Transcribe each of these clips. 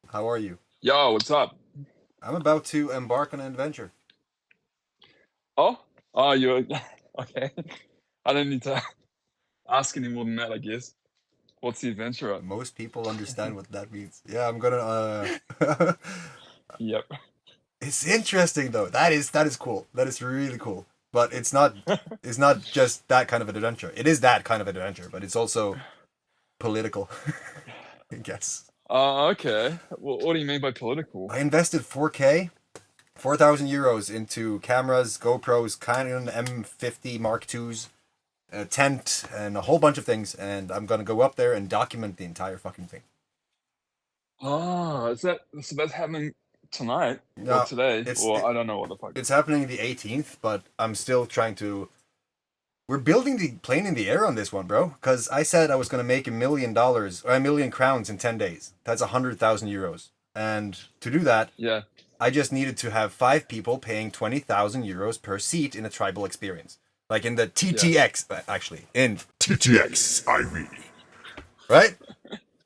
How are you? Yo, what's up? I'm about to embark on an adventure. Oh, oh, you're okay. I don't need to ask any more than that, I guess. What's the adventure of? Most people understand what that means. Yeah, I'm gonna. Yep. It's interesting though. That is cool. That is really cool. But it's not. It's not just that kind of an adventure. It is that kind of an adventure, but it's also political. I guess. Okay. Well, what do you mean by political? I invested 4,000 euros into cameras, GoPros, Canon M50 Mark IIs, a tent, and a whole bunch of things, and I'm gonna go up there and document the entire fucking thing. Oh, so that's happening tonight or No, today, it's or it, I don't know what the fuck. it's happening the 18th, but I'm still trying to. We're building the plane in the air on this one, bro. Because I said I was gonna make $1 million or 1 million crowns in 10 days. That's 100,000 euros, and to do that, Yeah. I just needed to have 5 people paying 20,000 euros per seat in a tribal experience, like in the Yeah. TTX, actually in 𝐒𝐞 𝐒𝐡𝐢𝐟𝐭 right.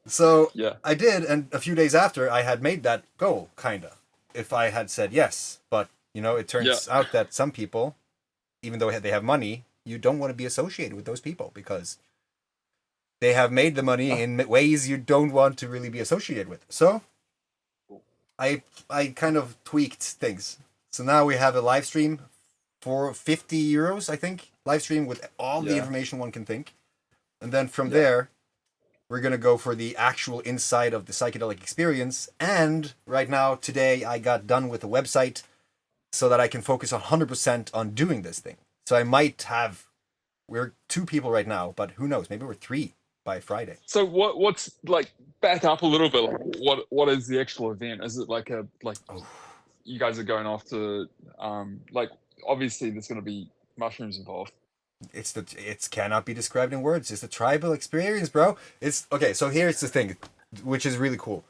So Yeah. I did, and a few days after, I had made that goal, kinda. If I had said yes, but it Yeah. turns out that some people, even though they have money, you don't want to be associated with those people because they have made the money in ways you don't want to really be associated with. So I kind of tweaked things. So now we have a live stream for 50 euros, I think. Live stream with all the Yeah. information one can think. And then from Yeah. there, we're going to go for the actual inside of the psychedelic experience. And right now, today, I got done with the website so that I can focus 100% on doing this thing. So I might have, we're 2 people right now, but who knows? Maybe we're 3 by Friday. So what's like back up a little bit? Like, what is the actual event? Is it like Oh, you guys are going off to like obviously there's going to be mushrooms involved. it cannot be described in words. It's a tribal experience, bro. It's okay. So here's the thing, which is really cool.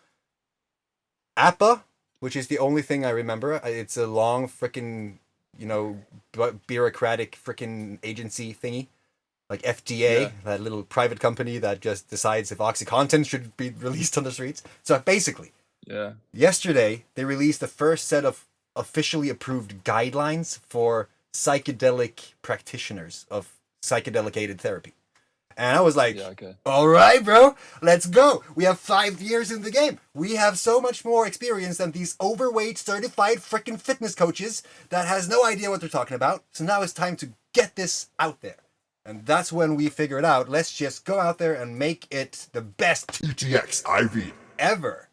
APA, which is the only thing I remember. It's a long freaking, bureaucratic freaking agency thingy, like FDA, Yeah. that little private company that just decides if OxyContin should be released on the streets. So basically, Yeah. yesterday they released the first set of officially approved guidelines for psychedelic practitioners of psychedelic aided therapy. And I was like, Yeah. Okay. all right, bro, let's go. We have 5 years in the game. We have so much more experience than these overweight, certified freaking fitness coaches that has no idea what they're talking about. So now it's time to get this out there. And that's when we figured out, let's just go out there and make it the best 𝐒𝐞 𝐒𝐢𝐴 ever.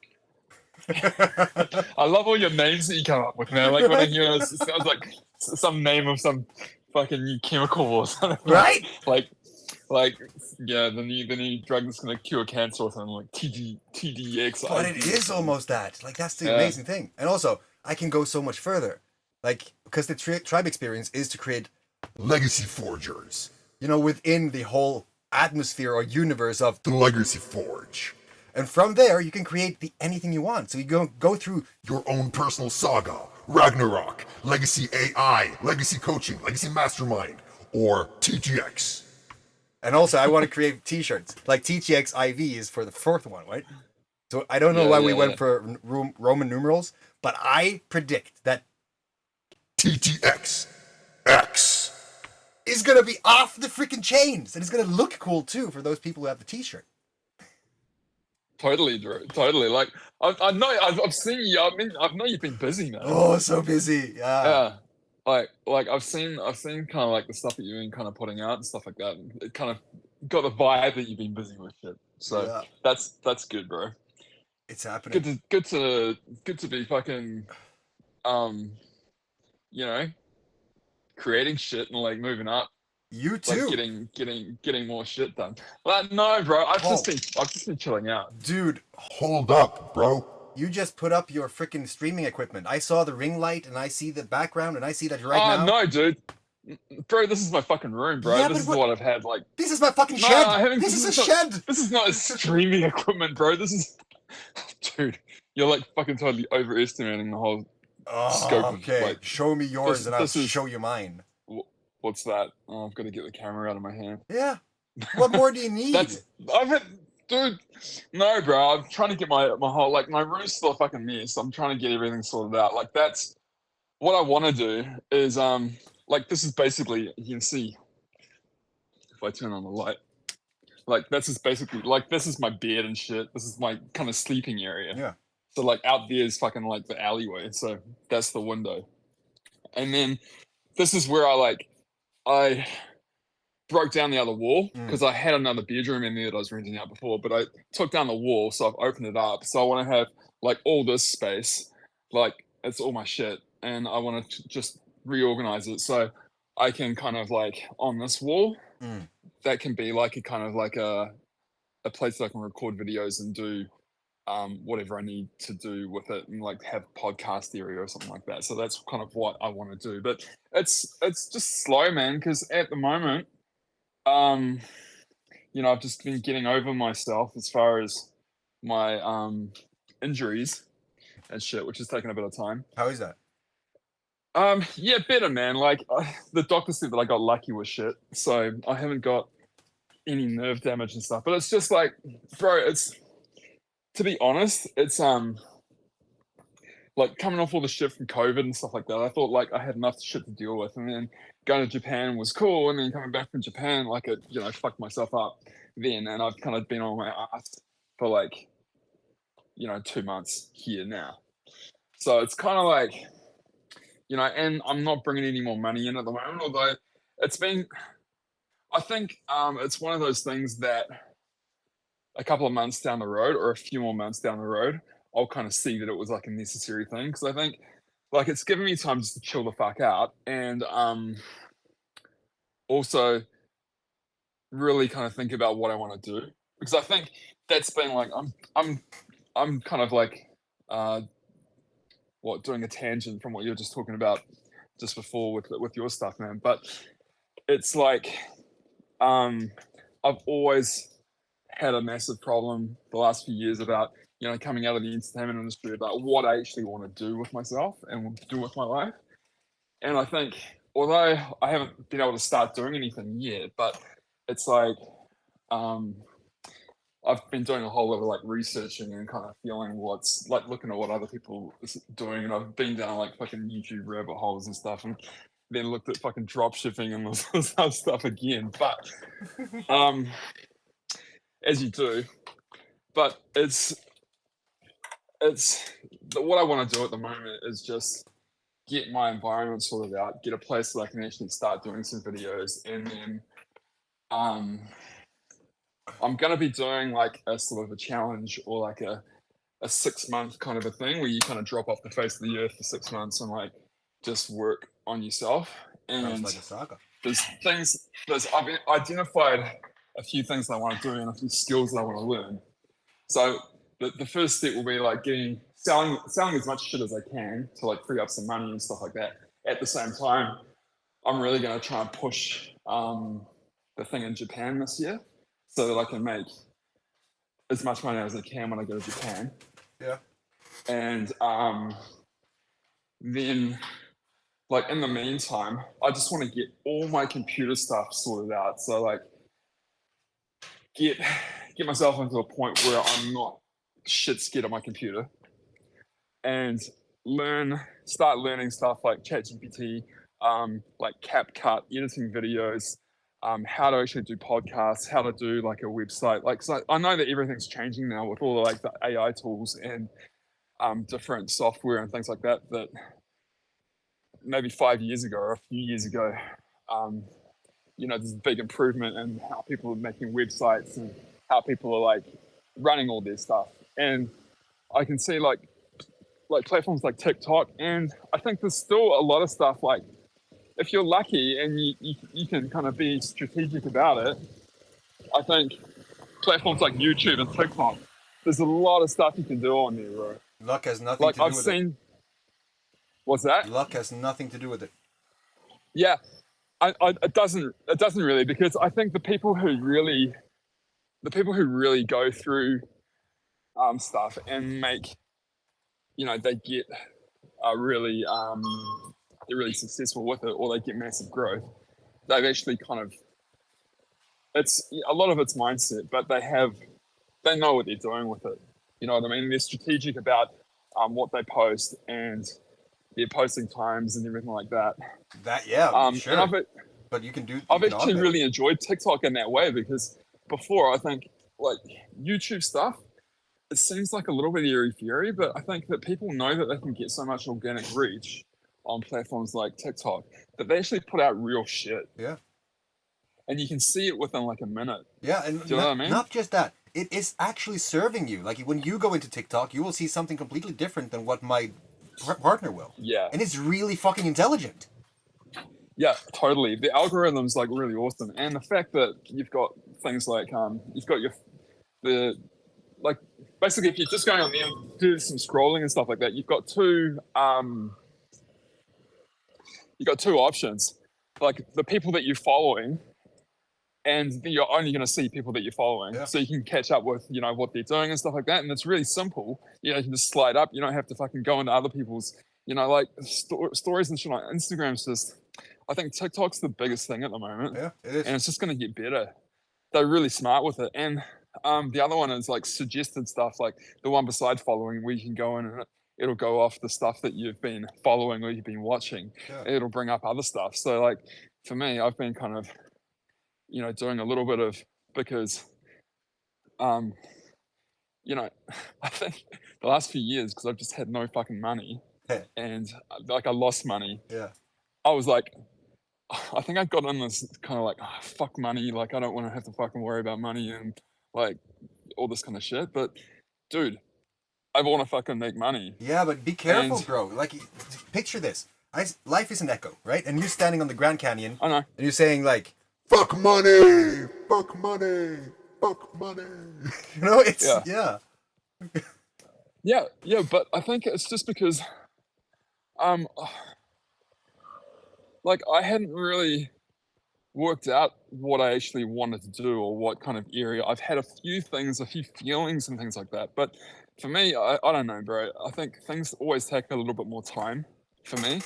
I love all your names that you come up with, man. Like when I hear it, it sounds like some name of some fucking new chemical or something. Right? Like yeah, the new drug that's gonna cure cancer or something like TDX. But it is almost that. Like, that's the Yeah. amazing thing. And also, I can go so much further. Like, because the tribe experience is to create, legacy forgers. within the whole atmosphere or universe of. The Legacy Forge. And from there, you can create anything you want. So you go through. Your own personal saga, Ragnarok, Legacy AI, Legacy Coaching, Legacy Mastermind, or TGX. And also, I want to create t-shirts. Like TTX IV is for the 4th one, right? So I don't know Yeah, why we yeah, went yeah. for Roman numerals, but I predict that TTX X. is going to be off the freaking chains. And it's going to look cool, too, for those people who have the t-shirt. Totally, Drew. Totally. Like I know I've seen you. I mean, I know you've been busy, man. Oh, so busy. Yeah. Yeah. Like I've seen kind of like the stuff that you've been kind of putting out and stuff like that. And it kind of got the vibe that you've been busy with shit. So Yeah. that's good, bro. It's happening. Good to be fucking you know, creating shit and like moving up. You Like too. getting more shit done. Like no, bro. I've just been chilling out. Dude, Hold up, bro. you just put up your freaking streaming equipment. I saw the ring light and I see the background and I see that right Oh now. no, dude. Bro, this is my fucking room, bro. Yeah, this but is what- what I've had like. This is my fucking No, shed. I haven't- This is a not, shed. This is not streaming equipment, bro. This is, dude. You're like fucking totally overestimating the whole. scope of, Okay, like, show me yours this- and I'll this is- show you mine. What's that? Oh, I've got to get the camera out of my hand. Yeah. What more do you need? That's. I've had, Dude, no, bro. I'm trying to get my whole, like, my room's still a fucking mess. I'm trying to get everything sorted out. Like, that's what I want to do is, like, this is basically, you can see if I turn on the light, like, this is basically, like, this is my bed and shit. This is my kind of sleeping area. Yeah. So, like, out there is fucking, like, the alleyway. So that's the window. And then this is where I broke down the other wall because I had another bedroom in there that I was renting out before, but I took down the wall, so I've opened it up. So I want to have like all this space, like it's all my shit, and I want to just reorganize it so I can kind of like on this wall that can be like a kind of like a place that I can record videos and do whatever I need to do with it, and like have podcast area or something like that. So that's kind of what I want to do, but it's just slow, man, because at the moment, you know, I've just been getting over myself as far as my injuries and shit, which has taken a bit of time. How is that? Yeah, better, man. Like the doctor said that I got lucky with shit, so I haven't got any nerve damage and stuff. But it's just like, bro, it's, to be honest, it's like coming off all the shit from COVID and stuff like that. I thought like I had enough shit to deal with, and then going to Japan was cool, and then coming back from Japan, like it, you know, fucked myself up then, and I've kind of been on my ass for like, you know, 2 months here now. So it's kind of like, you know, and I'm not bringing any more money in at the moment, although it's been, I think it's one of those things that a couple of months down the road or a few more months down the road, I'll kind of see that it was like a necessary thing, because I think like it's given me time just to chill the fuck out, and also really kind of think about what I want to do, because I think that's been like I'm kind of like doing a tangent from what you were just talking about just before with your stuff, man. But it's like I've always had a massive problem the last few years about, you know, coming out of the entertainment industry, about what I actually want to do with myself and do with my life. And I think, although I haven't been able to start doing anything yet, but it's like I've been doing a whole lot of like researching and kind of feeling what's like, looking at what other people is doing, and I've been down like fucking YouTube rabbit holes and stuff, and then looked at fucking drop shipping and this other stuff again. But as you do, but it's what I want to do at the moment is just get my environment sorted out, get a place that I can actually start doing some videos, and then I'm gonna be doing like a sort of a challenge, or like a 6-month kind of a thing where you kind of drop off the face of the earth for 6 months and like just work on yourself. And Sounds like a saga. I've identified a few things that I want to do and a few skills that I want to learn. So the first step will be like selling as much shit as I can to like free up some money and stuff like that. At the same time, I'm really going to try and push the thing in Japan this year, so that I can make as much money as I can when I go to Japan. Yeah. And then, like, in the meantime, I just want to get all my computer stuff sorted out. So like get myself into a point where I'm not shit scared of my computer, and start learning stuff like ChatGPT, like CapCut, editing videos, how to actually do podcasts, how to do like a website. Like, so I know that everything's changing now with all the like the AI tools and different software and things like that, that maybe 5 years ago or a few years ago, you know, there's a big improvement in how people are making websites and how people are like running all their stuff. And I can see like platforms like TikTok, and I think there's still a lot of stuff, like if you're lucky and you can kind of be strategic about it, I think platforms like YouTube and TikTok, there's a lot of stuff you can do on there, bro. Luck has nothing Like to do I've with seen, what's that? Luck has nothing to do with it. Yeah, it doesn't really, because I think the people who really go through stuff and make, you know, they get really they're really successful with it, or they get massive growth. They've actually kind of, it's a lot of it's mindset, but they have they know what they're doing with it. You know what I mean? They're strategic about what they post and their posting times and everything like that. Sure. And But you can I've actually automate it. really enjoyed TikTok in that way, because before, I think like YouTube stuff, it seems like a little bit airy-fairy, but I think that people know that they can get so much organic reach on platforms like TikTok that they actually put out real shit. Yeah. And you can see it within like a minute. Yeah, and Do you know what I mean? not just that. It is actually serving you. Like when you go into TikTok, you will see something completely different than what my partner will. Yeah. And it's really fucking intelligent. Yeah, totally. The algorithm's like really awesome, and the fact that you've got things like you've got like basically if you're just going on there and do some scrolling and stuff like that, you've got two options, like the people that you're following, and you're only going to see people that you're following, so you can catch up with what they're doing and stuff like that. And it's really simple. You can just slide up. You don't have to fucking go into other people's like stories and shit. On Instagram's just, I think TikTok's the biggest thing at the moment. Yeah, it is. And it's just going to get better. They're really smart with it. And the other one is like suggested stuff, like the one beside following, where you can go in and it'll go off the stuff that you've been following or you've been watching. It'll bring up other stuff. So like for me, I've been kind of doing a little bit of, because I think the last few years, because I've just had no fucking money and like I lost money. I was like, I think I got in this kind of like, fuck money, like I don't want to have to fucking worry about money and like all this kind of shit. But dude, I want to fucking make money. Yeah, but be careful, bro. Like, picture this. Life is an echo, right? And you're standing on the Grand Canyon. I know. And you're saying like, fuck money, fuck money, fuck money. It's yeah, but I think it's just because like I hadn't really worked out what I actually wanted to do or what kind of area. I've had a few feelings and things like that. But for me, I don't know, bro. I think things always take a little bit more time for me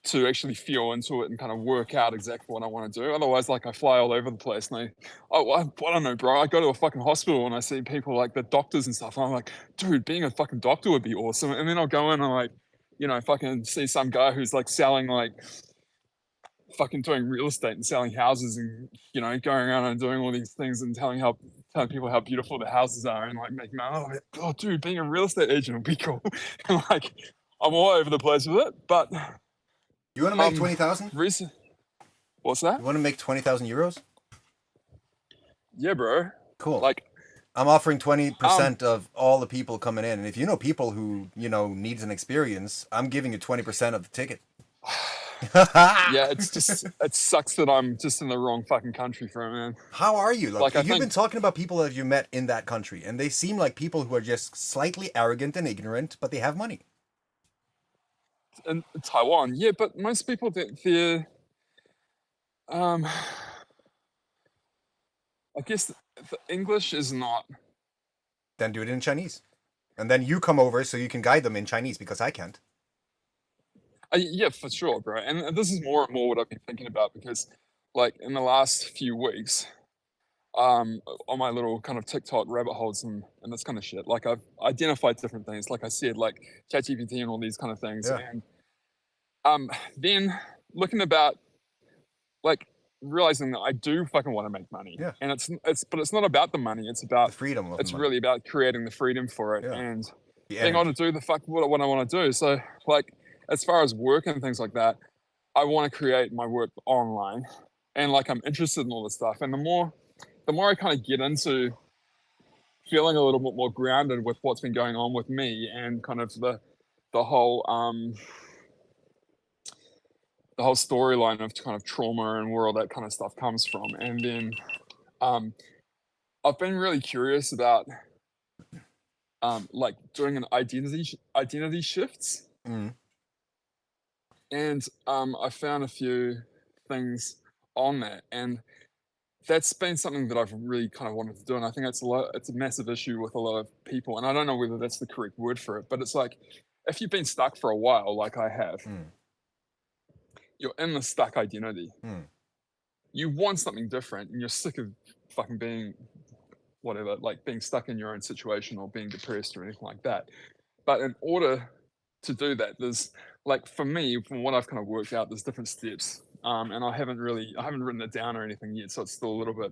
to actually feel into it and kind of work out exactly what I want to do. Otherwise, like I fly all over the place and I don't know, bro. I go to a fucking hospital and I see people like the doctors and stuff. And I'm like, dude, being a fucking doctor would be awesome. And then I'll go in and like, fucking see some guy who's like selling like fucking doing real estate and selling houses and, going around and doing all these things and telling people how beautiful the houses are and like making money. Oh, dude, being a real estate agent would be cool. And like, I'm all over the place with it, but. You want to make 20,000? What's that? You want to make 20,000 euros? Yeah, bro. Cool. Like, I'm offering 20% of all the people coming in, and if you know people who needs an experience, I'm giving you 20% of the ticket. Yeah, it sucks that I'm just in the wrong fucking country for it, man. How are you? Like you've been talking about people that you met in that country, and they seem like people who are just slightly arrogant and ignorant, but they have money. In Taiwan, yeah, but most people they're I guess the English is not. Then do it in Chinese, and then you come over so you can guide them in Chinese because I can't. Yeah, for sure, bro. And this is more and more what I've been thinking about, because like in the last few weeks, on my little kind of TikTok rabbit holes and this kind of shit, like I've identified different things, like I said, like ChatGPT and all these kind of things. And then looking about like realizing that I do fucking want to make money. And but it's not about the money, it's about the freedom of it's money. Really about creating the freedom for it and being able to do the fuck what I want to do. So like as far as work and things like that, I want to create my work online, and like I'm interested in all this stuff. And the more I kind of get into feeling a little bit more grounded with what's been going on with me and kind of the whole storyline of kind of trauma and where all that kind of stuff comes from. And then I've been really curious about like doing an identity shifts. And I found a few things on that, and that's been something that I've really kind of wanted to do. And I think it's a massive issue with a lot of people, and I don't know whether that's the correct word for it, but it's like if you've been stuck for a while, like I have, you're in the stuck identity. You want something different, and you're sick of fucking being whatever, like being stuck in your own situation or being depressed or anything like that. But in order to do that, there's like, for me, from what I've kind of worked out, there's different steps. And I haven't written it down or anything yet, so it's still a little bit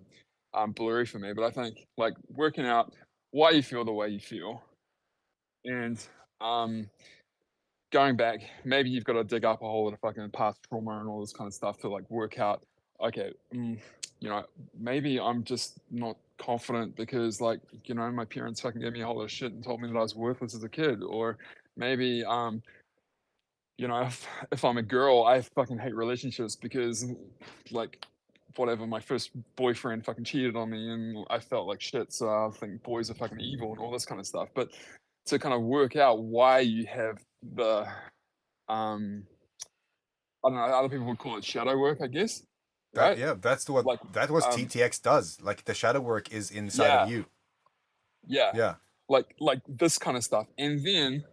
blurry for me. But I think like working out why you feel the way you feel, and going back, maybe you've got to dig up a whole lot of fucking past trauma and all this kind of stuff to like work out, okay, maybe I'm just not confident because like, my parents fucking gave me a whole lot of shit and told me that I was worthless as a kid. Or maybe, if I'm a girl, I fucking hate relationships because like, whatever, my first boyfriend fucking cheated on me and I felt like shit. So I think boys are fucking evil and all this kind of stuff. But to kind of work out why you have the, I don't know, other people would call it shadow work, I guess. Right? That's what TTX does. Like the shadow work is inside of you. Yeah. Like this kind of stuff. And then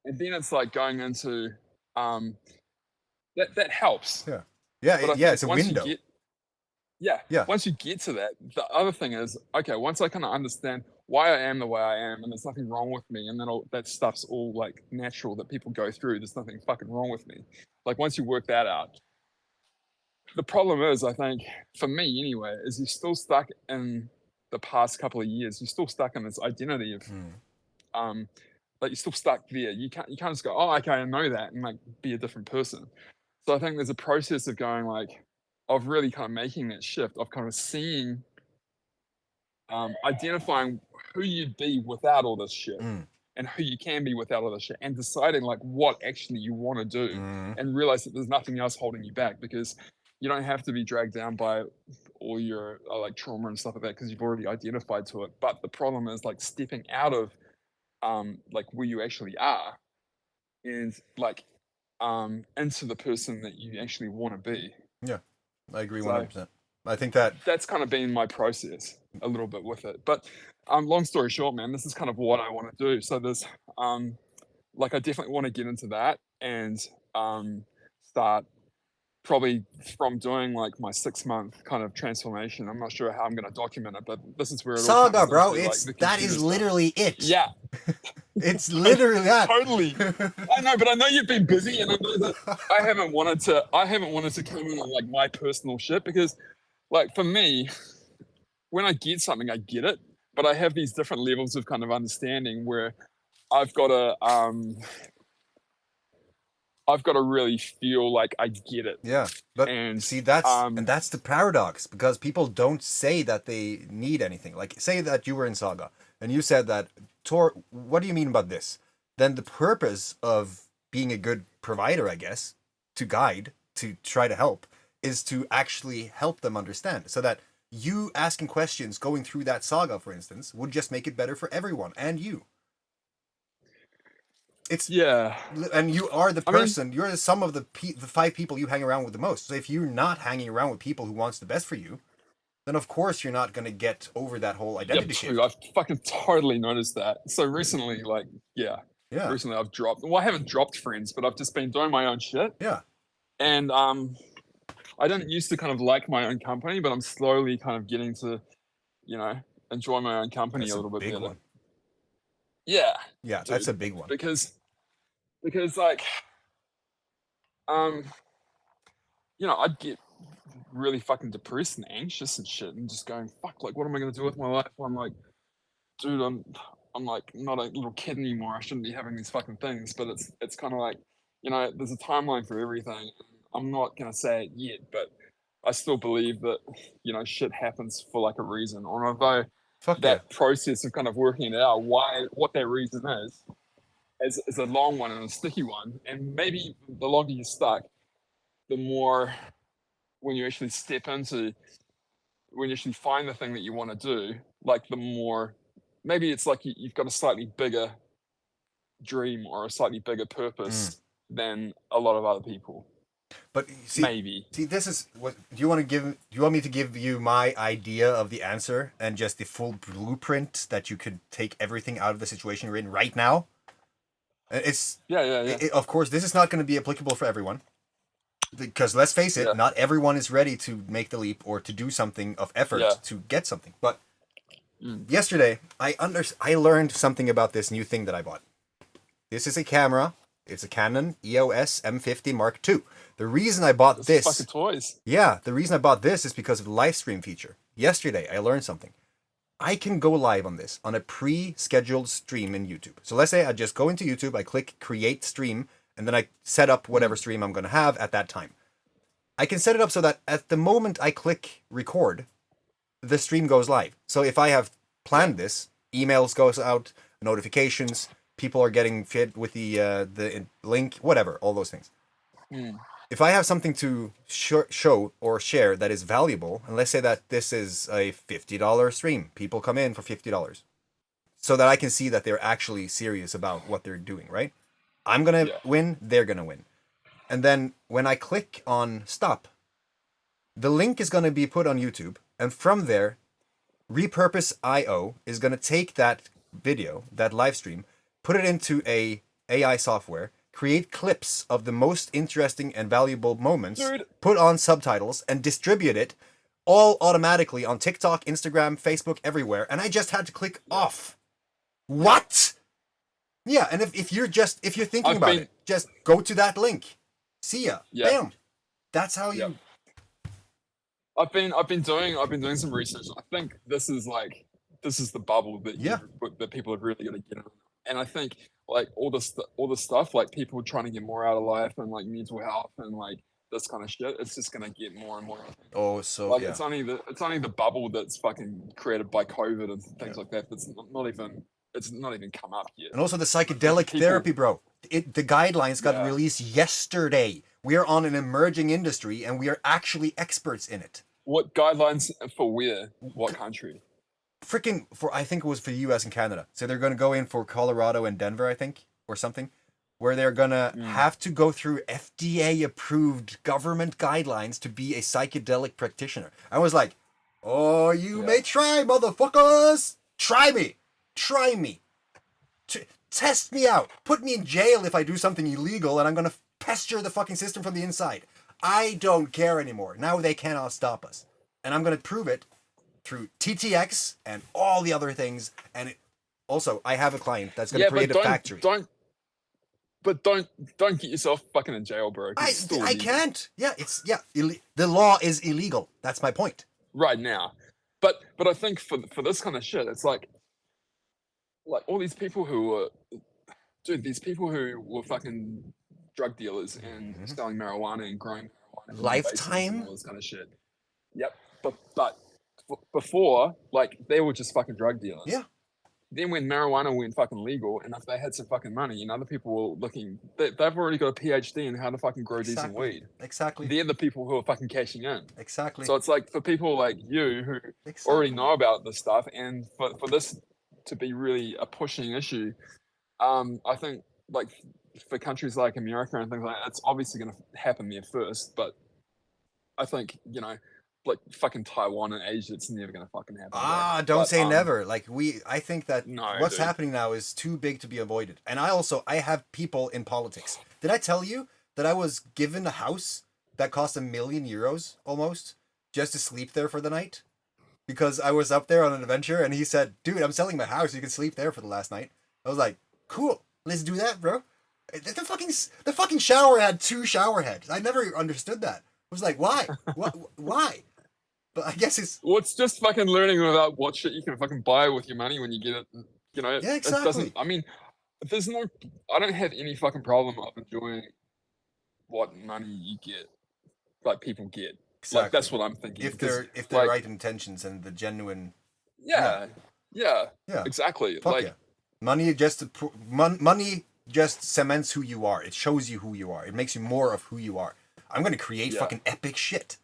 it's like going into that helps. It's a window. Once you get to that, the other thing is, okay, once I kind of understand why I am the way I am and there's nothing wrong with me, and then all that stuff's all like natural that people go through, there's nothing fucking wrong with me. Like once you work that out, the problem is, I think, for me anyway, is you're still stuck in the past couple of years. You're still stuck in this identity of, like you're still stuck there. You can't just go, oh, okay, I know that, and like be a different person. So I think there's a process of going like, of really kind of making that shift, of kind of seeing, identifying who you'd be without all this shit. And who you can be without all this shit, and deciding like what actually you want to do, and realize that there's nothing else holding you back, because you don't have to be dragged down by all your like trauma and stuff like that, because you've already identified to it. But the problem is like stepping out of like where you actually are, and like into the person that you actually want to be. Yeah, I agree 100%. I think that's kind of been my process a little bit with it. But long story short, man, this is kind of what I want to do. So there's like I definitely want to get into that and start probably from doing like my 6-month kind of transformation. I'm not sure how I'm going to document it, but this is where it all Saga, bro. It's like, that is literally it. Yeah. It's literally that. Totally. I know, but I know you've been busy, and I know that I haven't wanted to come in on like my personal shit, because like for me, when I get something, I get it, but I have these different levels of kind of understanding where I've got to really feel like I get it. Yeah, but see, that's the paradox, because people don't say that they need anything. Like, say that you were in Saga and you said that, Tor, what do you mean about this? Then the purpose of being a good provider, I guess, to guide, to try to help, is to actually help them understand, so that you asking questions, going through that saga, for instance, would just make it better for everyone and you. And you are the person. You're the sum of the 5 people you hang around with the most. So if you're not hanging around with people who wants the best for you, then of course you're not going to get over that whole identity shift. I've fucking totally noticed that. So recently, recently I've dropped. Well, I haven't dropped friends, but I've just been doing my own shit. Yeah. And I didn't used to kind of like my own company, but I'm slowly kind of getting to, enjoy my own company a little bit better. One. Yeah. Yeah, dude, that's a big one. Because like, I'd get really fucking depressed and anxious and shit, and just going, fuck, like, what am I going to do with my life? I'm like, dude, I'm like not a little kid anymore. I shouldn't be having these fucking things. But it's kind of like, there's a timeline for everything. I'm not going to say it yet, but I still believe that, shit happens for like a reason. Or although process of kind of working it out, what that reason is a long one and a sticky one. And maybe the longer you're stuck, the more, when you actually when you actually find the thing that you want to do, like the more, maybe it's like you've got a slightly bigger dream or a slightly bigger purpose than a lot of other people. But see, this is what do you want me to give you my idea of the answer and just the full blueprint that you could take everything out of the situation you're in right now? It's of course, this is not going to be applicable for everyone, because let's face it, not everyone is ready to make the leap or to do something of effort to get something. But Yesterday, I learned something about this new thing that I bought. This is a camera. It's a Canon EOS M50 Mark II. The reason I bought this... fucking toys. Yeah, the reason I bought this is because of the live stream feature. Yesterday, I learned something. I can go live on this, on a pre-scheduled stream in YouTube. So let's say I just go into YouTube, I click create stream, and then I set up whatever stream I'm going to have at that time. I can set it up so that at the moment I click record, the stream goes live. So if I have planned this, emails goes out, notifications, people are getting fed with the link, whatever, all those things. If I have something to show or share that is valuable, and let's say that this is a $50 stream, people come in for $50, so that I can see that they're actually serious about what they're doing, right? I'm going to win, they're going to win. And then when I click on stop, the link is going to be put on YouTube, and from there, Repurpose.io is going to take that video, that live stream, put it into a AI software, create clips of the most interesting and valuable moments, put on subtitles, and distribute it all automatically on TikTok, Instagram, Facebook, everywhere. And I just had to click off. What? Yeah, and if you're thinking about it, just go to that link. See ya. Yeah. Bam. That's how you. I've been doing some research. I think this is the bubble that people have really got to get in. And I think like all the stuff, like people trying to get more out of life and like mental health and like this kind of shit, it's just gonna get more and more. Oh, so like it's only the bubble that's fucking created by COVID and things like that. It's not even come up yet. And also the psychedelic therapy, bro. The guidelines got released yesterday. We are on an emerging industry, and we are actually experts in it. What guidelines for where? What country? I think it was for the U.S. and Canada. So they're going to go in for Colorado and Denver, I think, or something, where they're going to have to go through FDA-approved government guidelines to be a psychedelic practitioner. I was like, oh, you may try, motherfuckers. Try me. Test me out. Put me in jail if I do something illegal, and I'm going to pester the fucking system from the inside. I don't care anymore. Now they cannot stop us. And I'm going to prove it through TTX and all the other things. And also, I have a client that's going to create a factory. Don't get yourself fucking in jail, bro. I can't. Yeah, the law is illegal. That's my point. Right now. But I think for this kind of shit, it's like all these people who were fucking drug dealers and selling marijuana and growing marijuana. Lifetime? And all this kind of shit. Yep. But before, like, they were just fucking drug dealers. Yeah. Then when marijuana went fucking legal, and if they had some fucking money, and other people were looking, they've already got a PhD in how to fucking grow decent weed. Exactly. They're the people who are fucking cashing in. Exactly. So it's like for people like you who already know about this stuff, and for this to be really a pushing issue, I think like for countries like America and things like that, it's obviously going to happen there first. But I think, like fucking Taiwan and Asia, it's never going to fucking happen. Don't say never. Like I think that what's dude. happening now is too big to be avoided. And I have people in politics. Did I tell you that I was given a house that cost €1 million almost just to sleep there for the night? Because I was up there on an adventure, and he said, dude, I'm selling my house. You can sleep there for the last night. I was like, cool. Let's do that, bro. The fucking shower had 2 shower heads. I never understood that. I was like, why? Why? But I guess it's... Well, it's just fucking learning about what shit you can fucking buy with your money when you get it. Yeah, exactly. I don't have any fucking problem of enjoying what money you get, like people get. Exactly. Like, that's what I'm thinking. If they're like, right intentions and the genuine... Yeah, exactly. Fuck yeah. Money just cements who you are. It shows you who you are. It makes you more of who you are. I'm going to create fucking epic shit.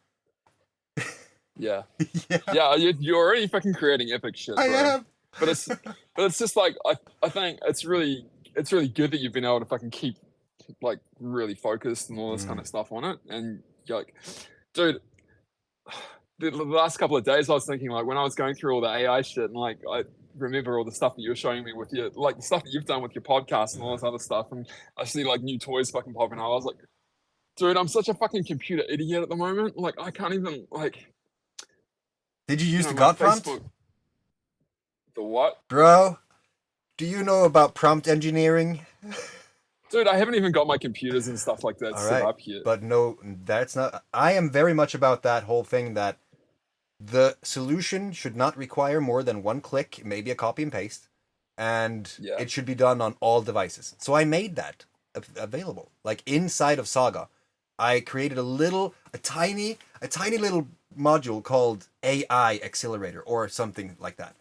Yeah. You're already fucking creating epic shit. I am. But it's just like I think it's really good that you've been able to fucking keep like really focused and all this kind of stuff on it. And you're like, dude, the last couple of days I was thinking, like, when I was going through all the AI shit, and like I remember all the stuff that you were showing me with your, like, the stuff that you've done with your podcast and all this other stuff, and I see like new toys fucking popping up. I was like, dude, I'm such a fucking computer idiot at the moment. Like, I can't even, like... Did you use the God prompt? The what? Bro, do you know about prompt engineering? Dude, I haven't even got my computers and stuff like that All set right, up yet. but no, that's not. I am very much about that whole thing that the solution should not require more than one click, maybe a copy and paste, and Yeah. it should be done on all devices. So I made that available. Like inside of Saga, I created a tiny little module called AI Accelerator or something like that.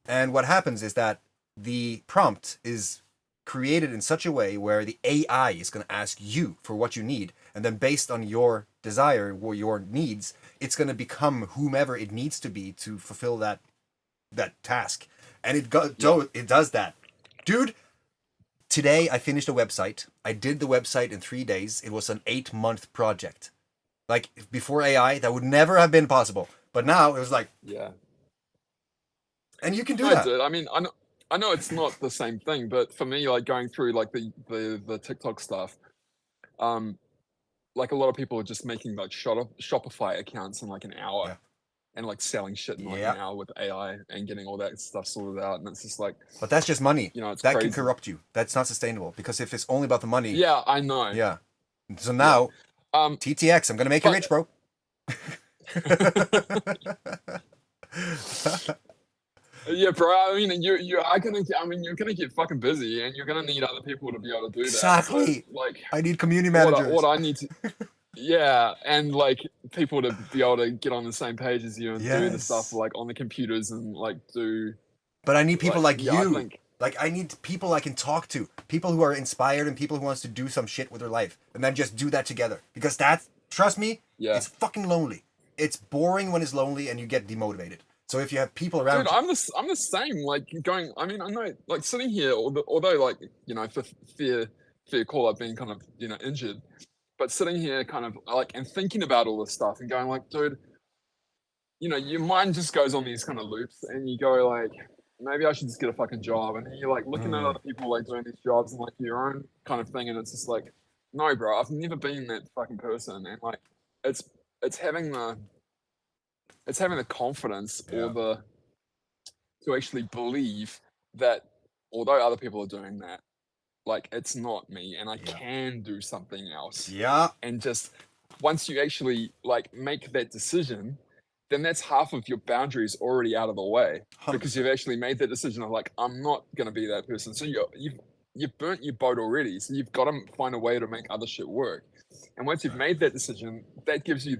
And what happens is that the prompt is created in such a way where the AI is going to ask you for what you need, and then based on your desire or your needs, it's going to become whomever it needs to be to fulfill that task. And it does that. Dude, today I finished a website. I did the website in 3 days. It was an 8-month project. Like before AI, that would never have been possible. But now it was like, Yeah. and you can do No, that. dude. I mean, I know it's not the same thing, but for me, like going through like the TikTok stuff, like a lot of people are just making like Shopify accounts in like an hour. Yeah. And like selling shit in like Yeah. an hour with AI and getting all that stuff sorted out, and it's just like, But that's just money. you know, it's that crazy. can corrupt you. That's not sustainable because if it's only about the money. Yeah, I know. Yeah. So now, TTX, I'm gonna make you rich, bro. Yeah, bro. I mean, you're gonna get fucking busy, and you're gonna need other people to be able to do that. Exactly. So, like, I need community managers. what I need to, yeah, and like people to be able to get on the same page as you and do the stuff like on the computers and like do. But I need people like yeah, you. I need people I can talk to, people who are inspired and people who wants to do some shit with their life, and then just do that together. Because trust me, it's fucking lonely. It's boring when it's lonely and you get demotivated. So if you have people around, dude, I'm the same. Like going, I mean, I know, like sitting here, although like you know, for fear call out being kind of injured, but sitting here kind of like and thinking about all this stuff and going like, dude, your mind just goes on these kind of loops, and you go like, maybe I should just get a fucking job, and then you're like looking at other people like doing these jobs and like your own kind of thing, and it's just like, no, bro, I've never been that fucking person, and like, it's having the confidence or to actually believe that although other people are doing that, like it's not me and I can do something else. Yeah. And just once you actually like make that decision, then that's half of your boundaries already out of the way 100%. because you've actually made that decision of like, I'm not going to be that person. So you've burnt your boat already. So you've got to find a way to make other shit work. And once you've made that decision, that gives you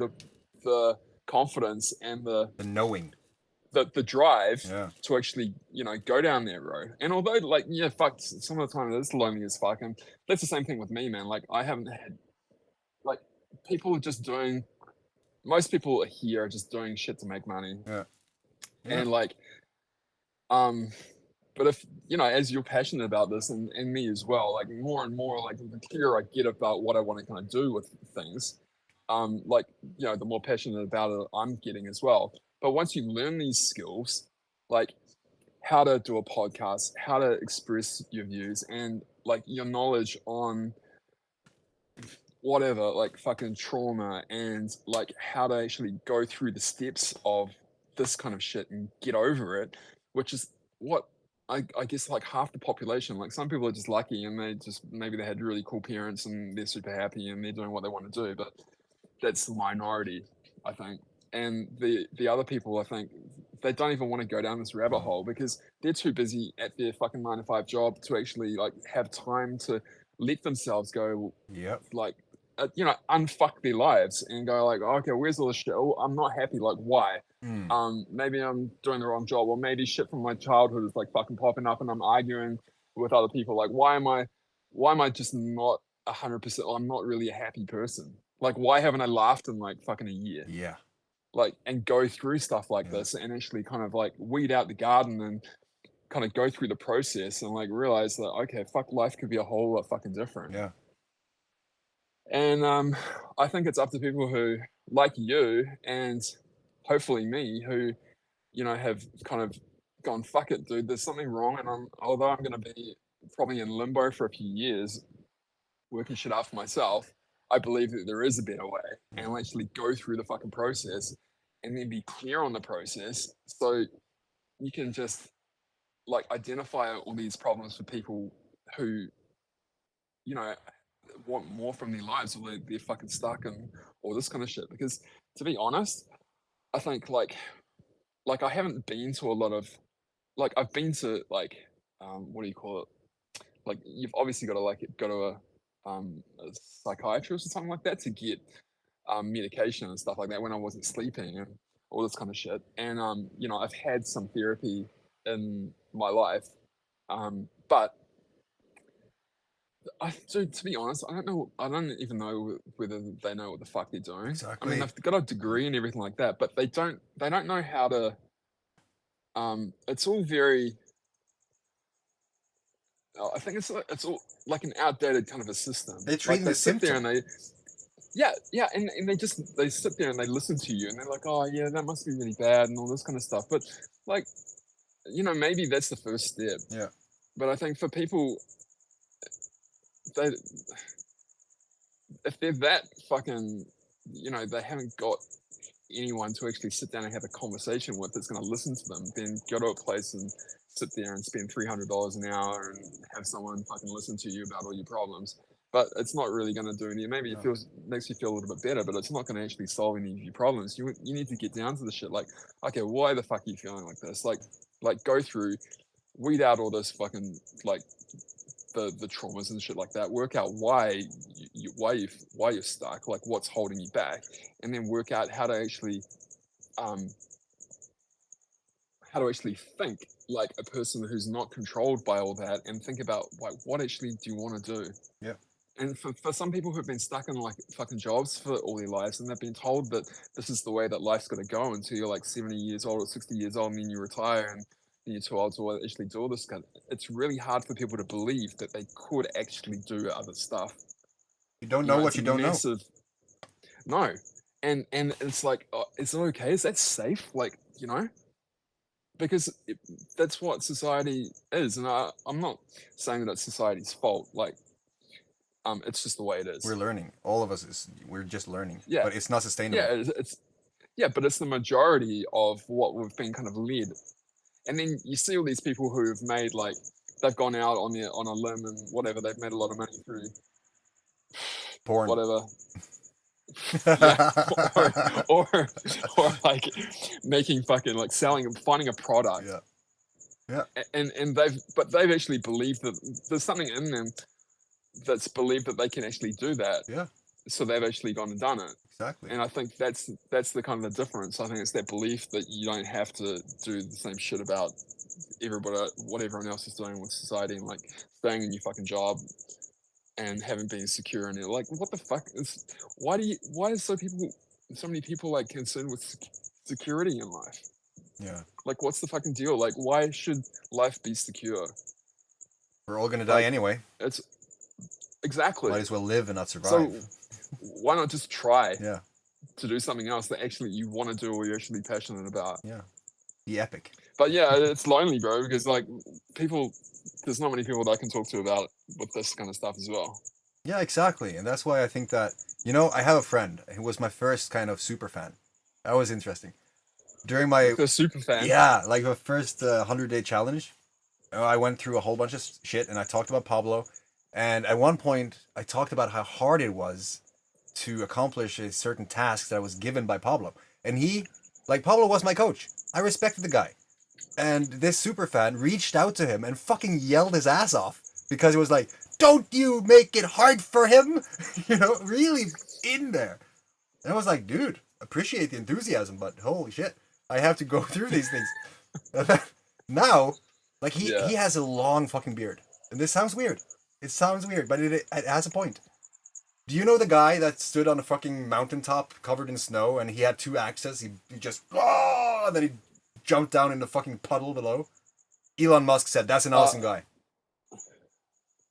the confidence and the knowing, the drive to actually go down that road. And although like fuck, some of the time it's lonely as fuck, and that's the same thing with me, man. Like I haven't had like people are just doing. Most people here are just doing shit to make money. And like but if as you're passionate about this and me as well, like more and more, like the clearer I get about what I want to kind of do with things, like the more passionate about it I'm getting as well. But once you learn these skills, like how to do a podcast, how to express your views, and like your knowledge on whatever, like fucking trauma, and like how to actually go through the steps of this kind of shit and get over it, which is what I guess like half the population. Like some people are just lucky and maybe they had really cool parents and they're super happy and they're doing what they want to do, but that's the minority, I think. And the other people, I think, they don't even want to go down this rabbit hole because they're too busy at their fucking 9-to-5 job to actually like have time to let themselves go, like, unfuck their lives and go like, oh, okay, where's all this shit? Oh, I'm not happy. Like, why? Maybe I'm doing the wrong job, or maybe shit from my childhood is like fucking popping up, and I'm arguing with other people. Like, why am I just not 100%? I'm not really a happy person. Like, why haven't I laughed in like fucking a year? Yeah. Like, and go through stuff like this and actually kind of like weed out the garden and kind of go through the process and like realize that, okay, fuck, life could be a whole lot fucking different. Yeah. And I think it's up to people who, like you and hopefully me, who, have kind of gone, fuck it, dude, there's something wrong. And although I'm going to be probably in limbo for a few years, working shit out for myself, I believe that there is a better way, and I'll actually go through the fucking process and then be clear on the process so you can just like identify all these problems for people who, you know, want more from their lives, or they're fucking stuck and all this kind of shit. Because to be honest, I think like I haven't been to a lot of, like, I've been to like what do you call it? Like, you've obviously got to like go to a psychiatrist or something like that to get medication and stuff like that when I wasn't sleeping and all this kind of shit. And you know, I've had some therapy in my life, but dude, to be honest, I don't know. I don't even know whether they know what the fuck they're doing. I Exactly. mean, they've got a degree and everything like that, but they don't. They don't know how to. It's all very. I think it's all like an outdated kind of a system. They treat Like the they sit there symptom. and they. Yeah, and they sit there and they listen to you and they're like, oh yeah, that must be really bad and all this kind of stuff. But like, you know, maybe that's the first step. Yeah. But I think for people, they, if they're that fucking, you know, they haven't got anyone to actually sit down and have a conversation with that's going to listen to them, then go to a place and sit there and spend $300 an hour and have someone fucking listen to you about all your problems. But it's not really going to do anything. Maybe it makes you feel a little bit better, but it's not going to actually solve any of your problems. You need to get down to the shit. Like, okay, why the fuck are you feeling like this? Like go through, weed out all this fucking like the traumas and shit like that. Work out why you're stuck. Like, what's holding you back, and then work out how to actually think like a person who's not controlled by all that, and think about like what actually do you want to do. Yeah. And for some people who've been stuck in like fucking jobs for all their lives, and they've been told that this is the way that life's got to go until you're like 70 years old or 60 years old, and then you retire and then you're too old to actually do all this kind. It's really hard for people to believe that they could actually do other stuff. You don't know what you don't know. No, and it's like, is it okay? Is that safe? Like, you know, because that's what society is, and I'm not saying that it's society's fault. Like, it's just the way it is. We're learning. All of us we're just learning. Yeah. But it's not sustainable. Yeah, but it's the majority of what we've been kind of led. And then you see all these people who have made, like, they've gone out on a limb and whatever, they've made a lot of money through Porn. whatever. Yeah, or like making fucking, like, finding a product. Yeah. And they've actually believed that there's something in them that's believed that they can actually do that. Yeah. So they've actually gone and done it. Exactly. And I think that's the kind of the difference. I think it's that belief that you don't have to do the same shit about what everyone else is doing with society, and like staying in your fucking job and having been secure in it. Like, what the fuck is? Why is so many people like concerned with security in life? Yeah. Like, what's the fucking deal? Like, why should life be secure? We're all gonna die anyway. It's exactly. Might as well live and not survive. So why not just try? Yeah. To do something else that actually you want to do or you're actually passionate about. Yeah. Be epic. But yeah, it's lonely, bro, because like there's not many people that I can talk to about with this kind of stuff as well. Yeah, exactly. And that's why I think that, you know, I have a friend who was my first kind of super fan. That was interesting. During my first super fan. Yeah, like the first 100-day challenge, I went through a whole bunch of shit and I talked about Pablo. And at one point, I talked about how hard it was to accomplish a certain task that was given by Pablo. And Pablo was my coach. I respected the guy. And this super fan reached out to him and fucking yelled his ass off because it was like, don't you make it hard for him? You know, really in there. And I was like, dude, appreciate the enthusiasm, but holy shit, I have to go through these things. Now, like he has a long fucking beard. And this sounds weird. It sounds weird, but it has a point. Do you know the guy that stood on a fucking mountaintop covered in snow and he had 2 axes? He just, and then he jumped down in the fucking puddle below? Elon Musk said, that's an awesome guy.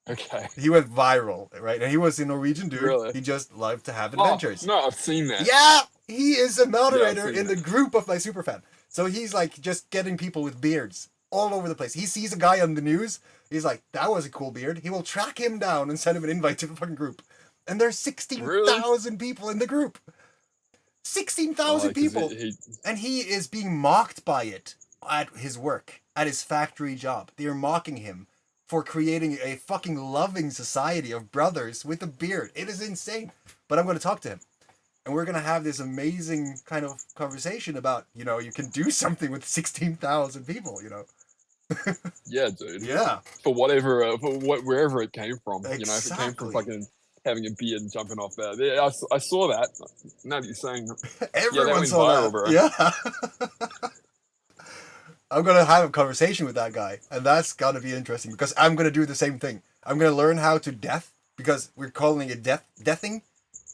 Okay. He went viral, right? And he was a Norwegian dude. Really? He just loved to have adventures. No, I've seen that. Yeah! He is a moderator in the group of my superfan. So he's like just getting people with beards all over the place. He sees a guy on the news. He's like, that was a cool beard. He will track him down and send him an invite to the fucking group. And there's 16,000 people in the group. 16,000 people. And he is being mocked by it at his work. at his factory job. They are mocking him for creating a fucking loving society of brothers with a beard. It is insane. But I'm going to talk to him. And we're going to have this amazing kind of conversation about, you know, you can do something with 16,000 people, you know. Yeah, dude. Yeah. For whatever, wherever it came from. Exactly. You know, if it came from fucking having a beard and jumping off there. Yeah, I saw that. Now that you're saying Everyone went saw viral, that. bro. Yeah. I'm going to have a conversation with that guy. And that's going to be interesting because I'm going to do the same thing. I'm going to learn how to death because we're calling it deathing.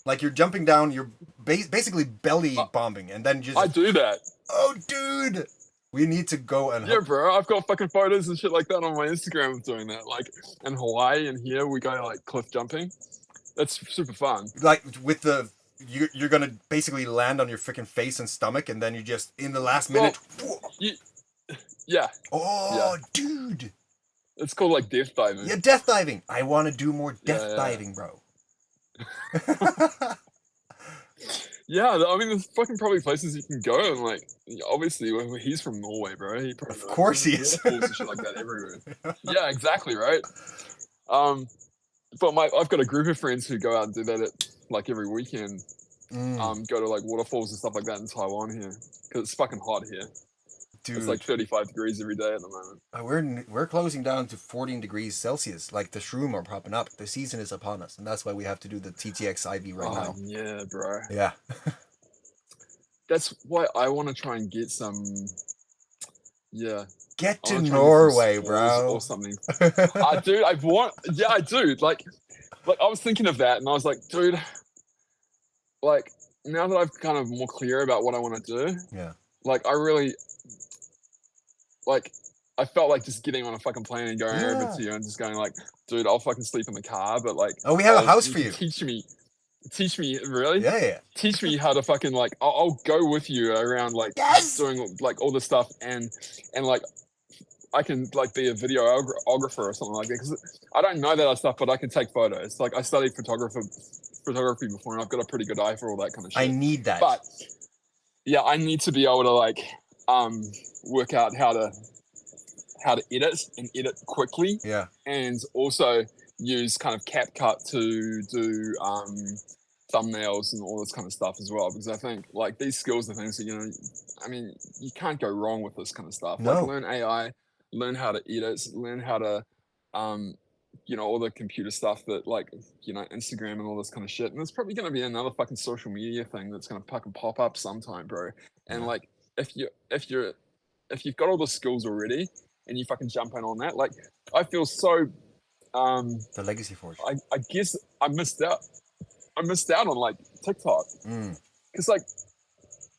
Like you're jumping down, you're basically belly bombing and then just... I do that. Oh, dude. We need to go and... Yeah, bro. I've got fucking photos and shit like that on my Instagram of doing that. Like in Hawaii and here we go like cliff jumping. That's super fun. Like with the... You're going to basically land on your freaking face and stomach and then you just, in the last minute... Yeah. Oh, yeah. Dude. It's called like death diving. Yeah, death diving. I want to do more death diving, bro. Yeah, I mean, there's fucking probably places you can go, and like, obviously, he's from Norway, bro. He probably of course he is. Waterfalls and shit like that everywhere. Yeah, exactly, right. But I've got a group of friends who go out and do that like every weekend. Go to like waterfalls and stuff like that in Taiwan here because it's fucking hot here. Dude. It's like 35 degrees every day at the moment. We're closing down to 14 degrees Celsius. Like the shroom are popping up. The season is upon us, and that's why we have to do the 𝐤𝐡𝐢𝐼V right now. Yeah, bro. Yeah. That's why I want to try and get some. Yeah. Get to Norway, bro. Or something. I do. Yeah, I do. Like I was thinking of that, and I was like, dude. Like now that I've kind of more clear about what I want to do. Yeah. Like I really. Like, I felt like just getting on a fucking plane and going over to you and just going like, dude, I'll fucking sleep in the car, but like... Oh, we have a house for you. Teach me, really? Yeah. Teach me how to fucking like, I'll go with you around like doing like all this stuff and like, I can like be a videographer or something like that because I don't know that stuff, but I can take photos. Like I studied photography before and I've got a pretty good eye for all that kind of shit. I need that. But yeah, I need to be able to like... work out how to edit and edit quickly. Yeah. And also use kind of CapCut to do thumbnails and all this kind of stuff as well. Because I think like these skills are things that, you know, I mean, you can't go wrong with this kind of stuff. No. Like learn AI, learn how to edit, learn how to you know, all the computer stuff that like, you know, Instagram and all this kind of shit. And there's probably gonna be another fucking social media thing that's gonna fucking pop up sometime, bro. And like if you've got all the skills already and you fucking jump in on that, like I feel so the Legacy Forge. I guess I missed out on like TikTok. Because like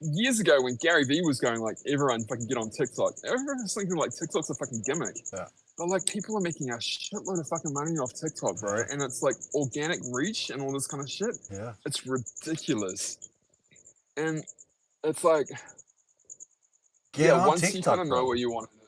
years ago when Gary Vee was going like everyone fucking get on TikTok, everyone was thinking like TikTok's a fucking gimmick. Yeah. But like people are making a shitload of fucking money off TikTok, bro. And it's like organic reach and all this kind of shit. Yeah. It's ridiculous. And it's like Get on once TikTok, you kind of know what you want to do.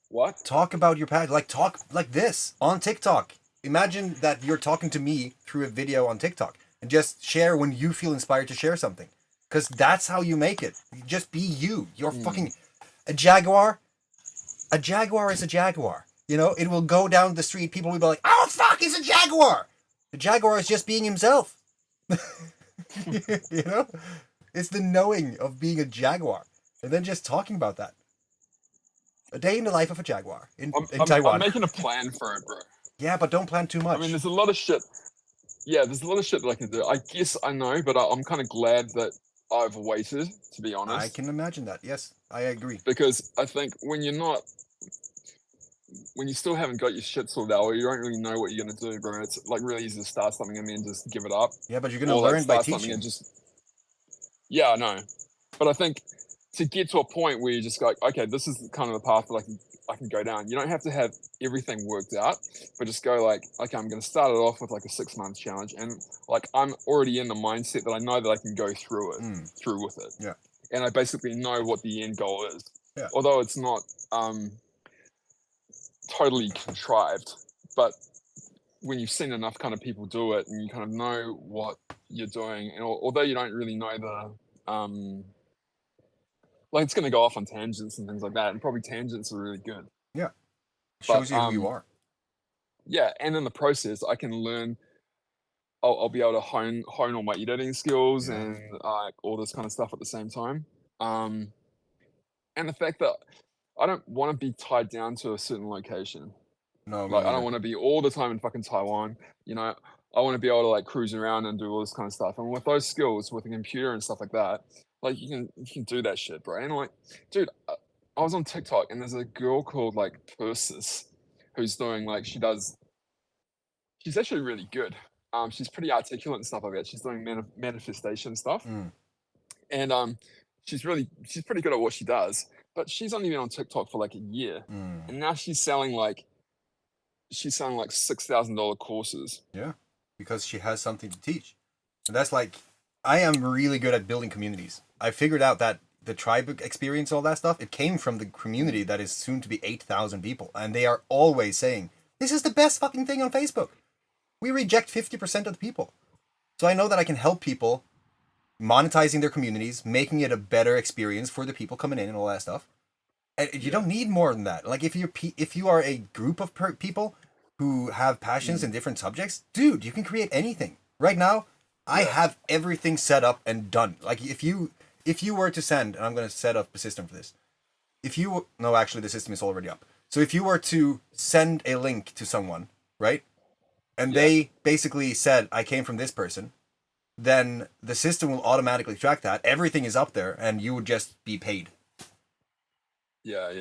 What? Talk about your pad. Like, talk like this on TikTok. Imagine that you're talking to me through a video on TikTok and just share when you feel inspired to share something. Because that's how you make it. Just be you. You're fucking... A jaguar is a jaguar. You know, it will go down the street. People will be like, oh, fuck, he's a jaguar. The jaguar is just being himself. You know? It's the knowing of being a jaguar. And then just talking about that. A day in the life of a jaguar in Taiwan. I'm making a plan for it, bro. Yeah, but don't plan too much. I mean, there's a lot of shit. Yeah, there's a lot of shit that I can do. I guess I know, but I'm kind of glad that I've waited, to be honest. I can imagine that. Yes, I agree. Because I think when you still haven't got your shit sorted out, or you don't really know what you're going to do, bro, it's like really easy to start something and then just give it up. Yeah, but you're going to learn by teaching. Yeah, I know. But I think to get to a point where you just go, okay, this is kind of the path that I can go down. You don't have to have everything worked out, but just go like, okay, I'm going to start it off with like a 6-month challenge. And like, I'm already in the mindset that I know that I can go through with it. Yeah. And I basically know what the end goal is. Yeah. Although it's not totally contrived, but when you've seen enough kind of people do it and you kind of know what you're doing, and although you don't really know like it's going to go off on tangents and things like that, and probably tangents are really good. Yeah. But, Shows you who you are. Yeah, and in the process, I can learn. I'll be able to hone all my editing skills Yeah. and all this kind of stuff at the same time. And the fact that I don't want to be tied down to a certain location. No, me Like I neither. don't want to be all the time in fucking Taiwan. You know, I want to be able to like cruise around and do all this kind of stuff. And with those skills, with a computer and stuff like that, like you can do that shit, bro. And like, dude, I was on TikTok and there's a girl called like Persis who's doing like she's actually really good. She's pretty articulate and stuff like that. She's doing manifestation stuff, and she's pretty good at what she does. But she's only been on TikTok for like a year, and now she's selling like $6,000 courses. Yeah, because she has something to teach, and that's like, I am really good at building communities. I figured out that the tribe experience, all that stuff, it came from the community that is soon to be 8,000 people, and they are always saying, "This is the best fucking thing on Facebook." We reject 50% of the people. So I know that I can help people monetizing their communities, making it a better experience for the people coming in and all that stuff. And you don't need more than that. Like if you are a group of people who have passions in different subjects, dude, you can create anything. Right now, I have everything set up and done. Like if you were to send, and I'm going to set up a system for this. No, actually the system is already up. So if you were to send a link to someone, right? And they basically said, I came from this person, then the system will automatically track that. Everything is up there, and you would just be paid. Yeah.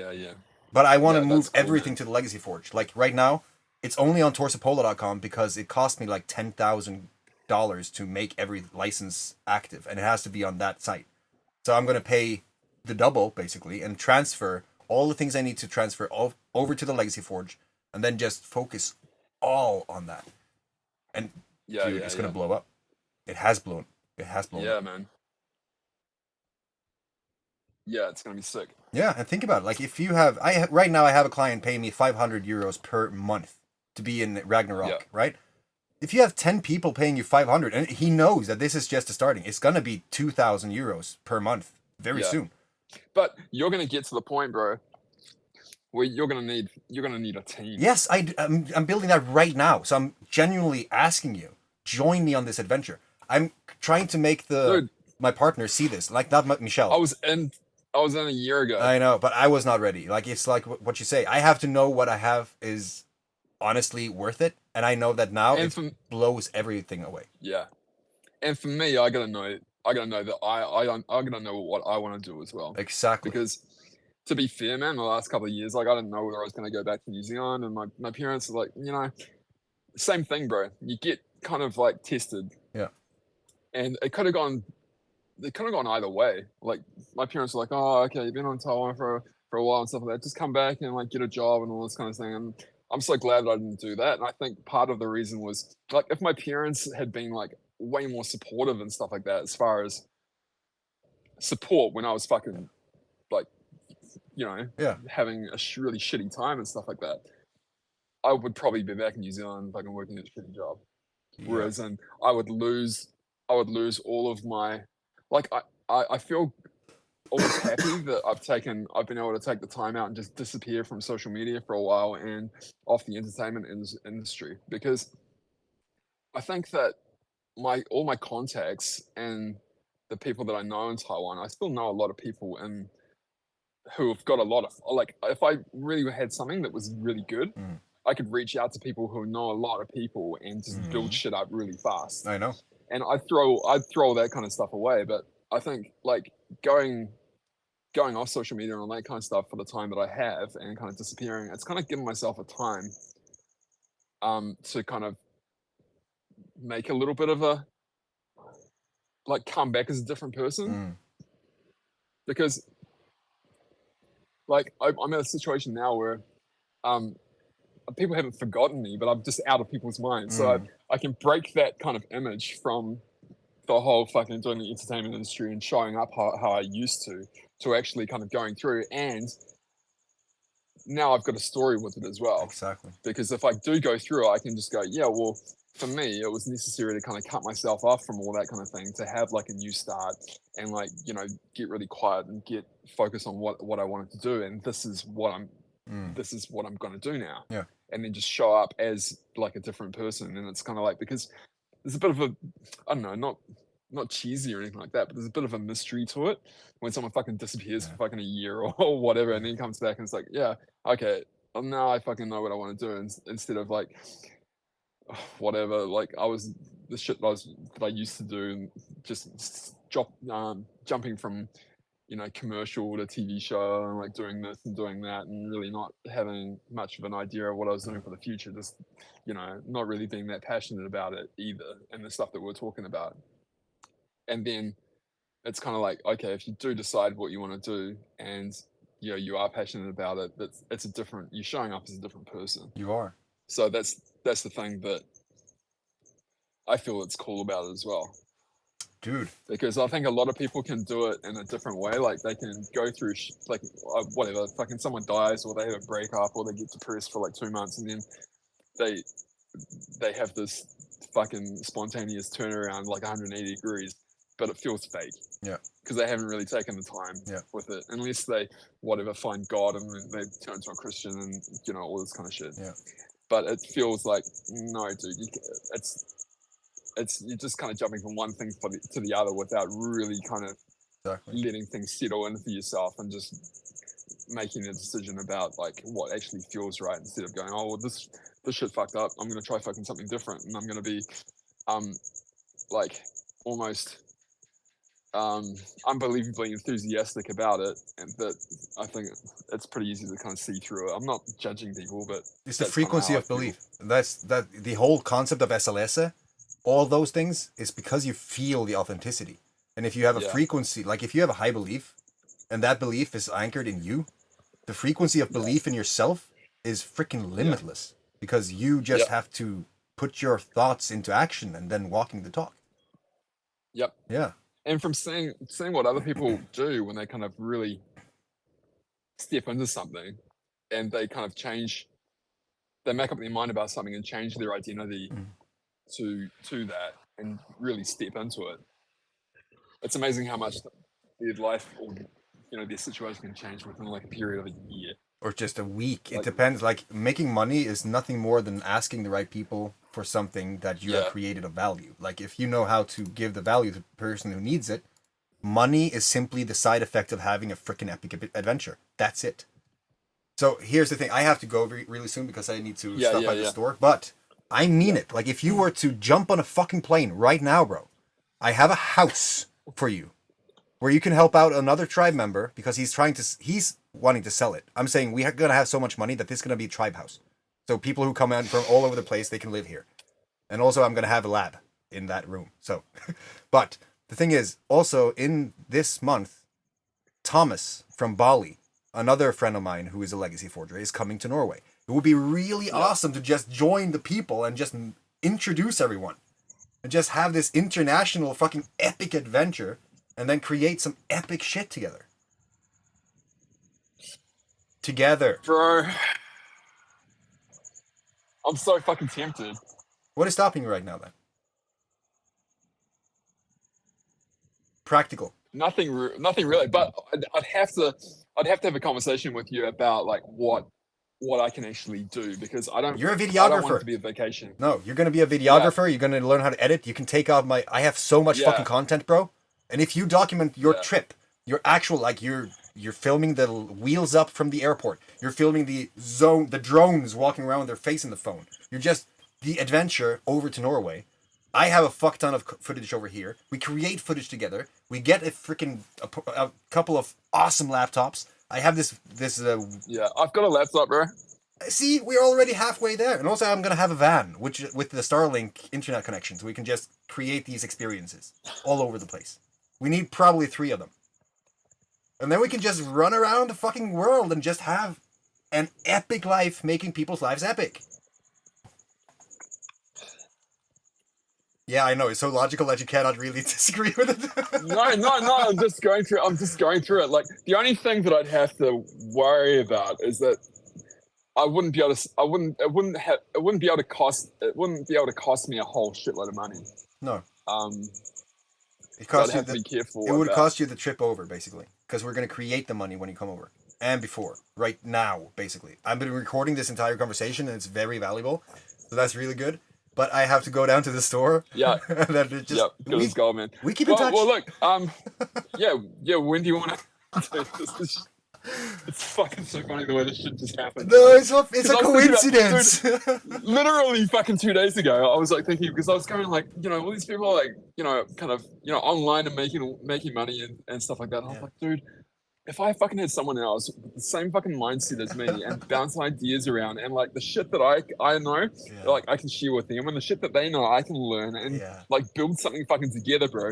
But I want to move cool, everything to the Legacy Forge. Like right now, it's only on theseppola.com because it cost me like $10,000 to make every license active, and it has to be on that site. So I'm going to pay the double, basically, and transfer all the things I need to transfer over to the Legacy Forge, and then just focus all on that. And dude, it's gonna blow up. It has blown. Yeah, up. man. Yeah, it's gonna be sick. Yeah, and think about it. Like if you have, right now I have a client paying me 500 euros per month to be in Ragnarok, right? If you have 10 people paying you 500, and he knows that this is just a starting, it's gonna be 2,000 euros per month very soon. But you're gonna get to the point, bro, where you're gonna need a team. Yes, I'm building that right now. So I'm genuinely asking you, join me on this adventure. I'm trying to make my partner see this, like not Michelle. I was in a year ago. I know, but I was not ready. Like it's like what you say. I have to know what I have is honestly worth it, and I know that now it blows everything away. Yeah, and for me, I gotta know that I gotta know what I want to do as well. Exactly. Because to be fair, man, the last couple of years, like I didn't know whether I was gonna go back to New Zealand, and my parents are like, same thing, bro. You get kind of like tested. Yeah. And it could have gone either way. Like my parents were like, "Oh, okay, you've been on Taiwan for a while and stuff like that. Just come back and like get a job and all this kind of thing." And I'm so glad that I didn't do that. And I think part of the reason was like if my parents had been like way more supportive and stuff like that, as far as support when I was fucking like, having a really shitty time and stuff like that, I would probably be back in New Zealand fucking working at a shitty job. Yeah. Whereas then I would lose all of my, like I feel almost happy that I've been able to take the time out and just disappear from social media for a while and off the entertainment industry, because I think that all my contacts and the people that I know in Taiwan, I still know a lot of people who have got a lot of, like, if I really had something that was really good, I could reach out to people who know a lot of people and just build shit up really fast. I know. And I'd throw that kind of stuff away. But I think like going off social media and all that kind of stuff for the time that I have and kind of disappearing, it's kind of giving myself a time to kind of make a little bit of a, like, come back as a different person. Because like I'm in a situation now where people haven't forgotten me, but I'm just out of people's minds. So I can break that kind of image from the whole fucking doing the entertainment industry and showing up how I used to actually kind of going through and now I've got a story with it as well. Exactly. Because if I do go through it, I can just go, yeah, well, for me, it was necessary to kind of cut myself off from all that kind of thing, to have like a new start and like, you know, get really quiet and get focused on what I wanted to do. And this is what I'm going to do now. Yeah. And then just show up as like a different person. And it's kind of like, because there's a bit of a, I don't know, not cheesy or anything like that, but there's a bit of a mystery to it when someone fucking disappears for fucking a year or whatever, and then comes back and it's like, yeah, okay, well, now I fucking know what I want to do, instead of like whatever, like the shit that I used to do, and just jumping from, you know, commercial to TV show, and like doing this and doing that, and really not having much of an idea of what I was doing for the future, just, you know, not really being that passionate about it either, and the stuff that we're talking about. And then it's kind of like, okay, if you do decide what you want to do, and you know, you are passionate about it, you're showing up as a different person. You are. So that's the thing that I feel it's cool about it as well. Dude. Because I think a lot of people can do it in a different way. Like they can go through like whatever, fucking someone dies, or they have a breakup, or they get depressed for like 2 months, and then they have this fucking spontaneous turnaround like 180 degrees, but it feels fake. Yeah. Because they haven't really taken the time with it, unless they find God and then they turn into a Christian and, you know, all this kind of shit. Yeah. But it feels like, no, dude, you're just kind of jumping from one thing to the other without really kind of letting things settle in for yourself, and just making a decision about like what actually feels right, instead of going, oh, well, this shit fucked up, I'm gonna try fucking something different, and I'm gonna be like almost unbelievably enthusiastic about it. And that, I think it's pretty easy to kind of see through it. I'm not judging people, but it's the frequency of belief. That's the whole concept of SLS. All those things is because you feel the authenticity. And if you have a frequency, like if you have a high belief, and that belief is anchored in you, the frequency of belief in yourself is freaking limitless, because you just have to put your thoughts into action and then walking the talk. Yep. Yeah. And from seeing what other people do when they kind of really step into something, and they kind of they make up their mind about something and change their identity to that, and really step into it. It's amazing how much their life, or, you know, their situation can change within like a period of a year. Or just a week. It depends. Like, making money is nothing more than asking the right people for something that you have created of value. Like, if you know how to give the value to the person who needs it, money is simply the side effect of having a freaking epic adventure. That's it. So here's the thing. I have to go really soon because I need to stop by the store. But I mean it. Like, if you were to jump on a fucking plane right now, bro, I have a house for you where you can help out another tribe member, because he's wanting to sell it. I'm saying we're going to have so much money that this is going to be a tribe house. So people who come in from all over the place, they can live here. And also I'm going to have a lab in that room. So, but the thing is, also in this month, Thomas from Bali, another friend of mine who is a legacy forger, is coming to Norway. It would be really awesome to just join the people and just introduce everyone. And just have this international fucking epic adventure, and then create some epic shit together. Bro, I'm so fucking tempted. What is stopping you right now, then? Practical. Nothing really. But I'd have to have a conversation with you about like what I can actually do, because I don't. You're a videographer. I don't want it to be a vacation. No, you're gonna be a videographer. You're gonna learn how to edit. You can take off I have so much fucking content, bro. And if you document your trip, your actual, like, you're filming the wheels up from the airport. You're filming the drones walking around with their face in the phone. You're just the adventure over to Norway. I have a fuck ton of footage over here. We create footage together. We get a couple of awesome laptops. I have this. I've got a laptop, bro. See, we're already halfway there. And also, I'm gonna have a van, with the Starlink internet connection, so we can just create these experiences all over the place. We need probably 3 of them. And then we can just run around the fucking world and just have an epic life, making people's lives epic. Yeah, I know. It's so logical that you cannot really disagree with it. No. I'm just going through it. Like, the only thing that I'd have to worry about is that I wouldn't be able to. I wouldn't. It wouldn't have. It wouldn't be able to cost. It wouldn't be able to cost me a whole shitload of money. No. It So I'd costs you have to be careful. It would about, cost you the trip over, basically, because we're going to create the money when you come over and before, right now, basically. I've been recording this entire conversation, and it's very valuable, so that's really good. But I have to go down to the store. Yeah. And then it just, Good as gold, man. we keep in touch. Well, look. Yeah. When do you want to? It's fucking so funny the way this shit just happened. No, it's a coincidence. coincidence. Literally fucking 2 days ago, I was like thinking, because I was going like, all these people are like, kind of, online and making money and stuff like that. And I was like, dude, if I fucking had someone else with the same fucking mindset as me and bounce ideas around and like the shit that I know, like I can share with them, and the shit that they know I can learn and like build something fucking together, bro.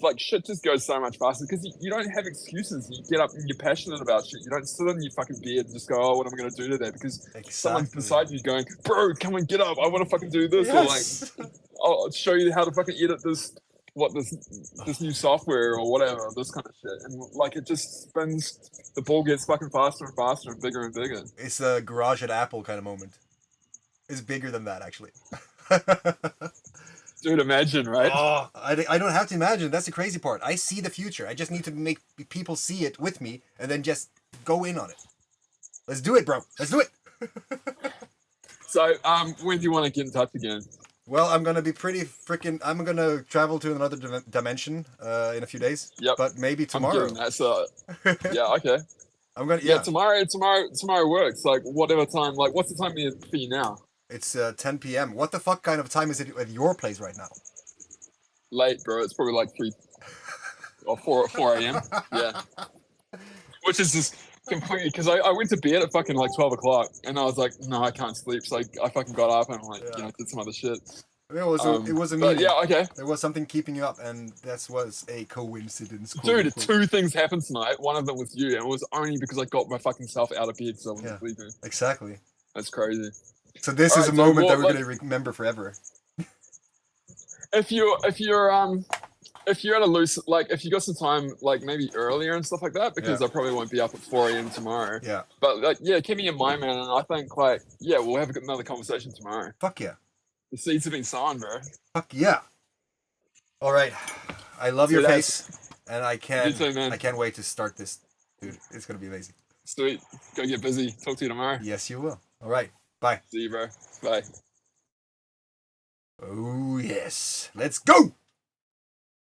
Like shit just goes so much faster because you don't have excuses. You get up and you're passionate about shit. You don't sit in your fucking bed and just go, oh, what am I going to do today? Because someone's beside you going, bro, come and get up. I want to fucking do this. Yes. Or like, I'll show you how to fucking edit this new software or whatever, this kind of shit. And like it just spins, the ball gets fucking faster and faster and bigger and bigger. It's a garage at Apple kind of moment. It's bigger than that, actually. Dude, imagine, right? Oh, I don't have to imagine. That's the crazy part. I see the future. I just need to make people see it with me and then just go in on it. Let's do it, bro. Let's do it. So, when do you want to get in touch again? Well, I'm going to be I'm going to travel to another dimension in a few days. Yep. But maybe tomorrow. I'm getting that, so, yeah, okay. I'm going to, yeah, tomorrow works. Like, whatever time, like, what's the time for you now? It's 10 p.m. What the fuck kind of time is it at your place right now? Late, bro. It's probably like 3 or 4 a.m. Yeah. Which is just completely, because I went to bed at fucking like 12 o'clock and I was like, no, I can't sleep. So I fucking got up and like, did some other shit. It was a meeting. Yeah, okay. There was something keeping you up, and that was a coincidence. Dude, 2 things happened tonight. One of them was you, and it was only because I got my fucking self out of bed so I wasn't sleeping. Exactly. That's crazy. So this is a moment that we're gonna remember forever. If you're at a loose, like if you got some time, like maybe earlier and stuff like that, because I probably won't be up at 4 a.m. tomorrow. Yeah. But like, keep me in mind, man. And I think like, we'll have another conversation tomorrow. Fuck yeah. The seeds have been sown, bro. Fuck yeah. All right. I love your face, and I can't wait to start this, dude. It's gonna be amazing. Sweet. Go get busy. Talk to you tomorrow. Yes, you will. All right. Bye. See you, bro. Bye. Oh yes. Let's go.